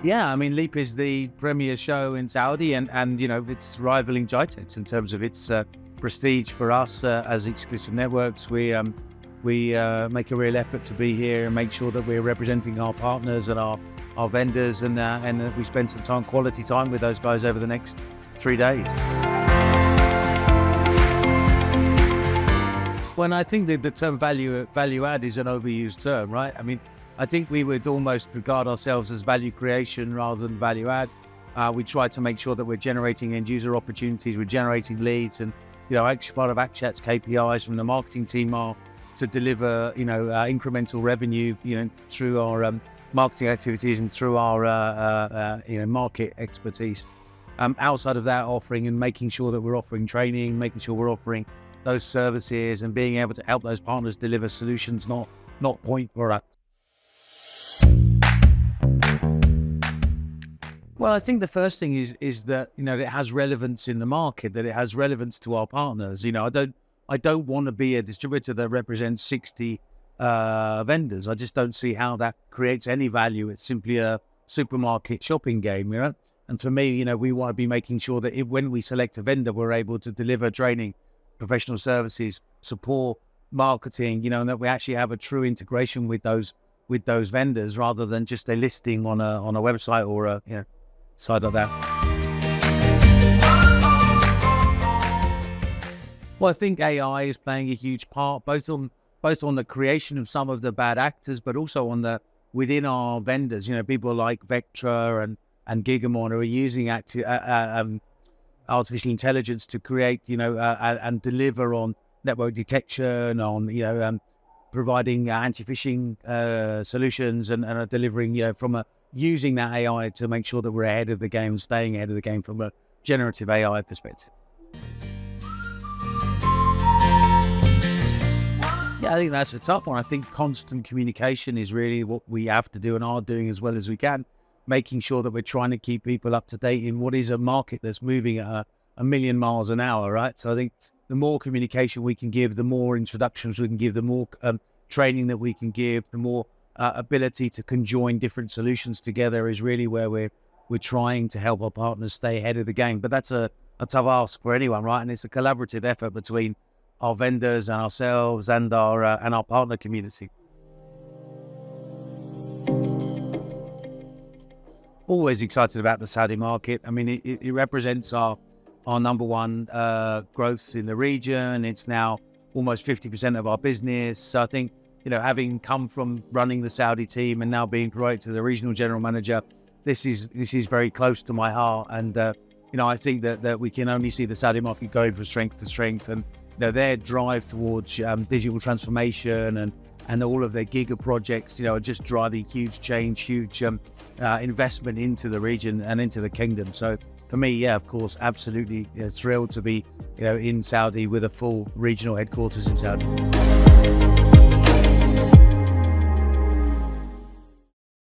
Yeah, I mean, Leap is the premier show in Saudi, and it's rivaling GITEX in terms of its prestige for us as exclusive networks. We make a real effort to be here and make sure that we're representing our partners and our vendors, and that we spend some quality time with those guys over the next 3 days. When I think that the term value add is an overused term, right? I mean, I think we would almost regard ourselves as value creation rather than value add. We try to make sure that we're generating end user opportunities, we're generating leads, and actually part of Akshat's KPIs from the marketing team are to deliver incremental revenue through our marketing activities and through our market expertise. Outside of that, offering and making sure that we're offering training, making sure we're offering those services and being able to help those partners deliver solutions, not point product. Well, I think the first thing is that it has relevance in the market, that it has relevance to our partners. I don't want to be a distributor that represents 60 vendors. I just don't see how that creates any value. It's simply a supermarket shopping game, And for me, we want to be making sure that when we select a vendor, we're able to deliver training, professional services, support, marketing, and that we actually have a true integration with those vendors rather than just a listing on a website or a side like that. Well, I think AI is playing a huge part, both on the creation of some of the bad actors, but also within our vendors. People like Vectra and Gigamon are using artificial intelligence to create, and deliver on network detection, on providing anti-phishing solutions, and are delivering, using that AI to make sure that we're ahead of the game, staying ahead of the game from a generative AI perspective. Yeah, I think that's a tough one. I think constant communication is really what we have to do and are doing as well as we can, making sure that we're trying to keep people up to date in what is a market that's moving at a million miles an hour, right? So I think the more communication we can give, the more introductions we can give, the more training that we can give, the more ability to conjoin different solutions together is really where we're trying to help our partners stay ahead of the game. But that's a tough ask for anyone, right? And it's a collaborative effort between our vendors and ourselves and our partner community. Always excited about the Saudi market. I mean, it represents our number one growth in the region. It's now almost 50% of our business. So I think, having come from running the Saudi team and now being promoted to the regional general manager, this is very close to my heart. And I think that we can only see the Saudi market going from strength to strength, and their drive towards digital transformation and all of their giga projects, are just driving huge change, huge investment into the region and into the kingdom. So for me, yeah, of course, absolutely thrilled to be, in Saudi with a full regional headquarters in Saudi.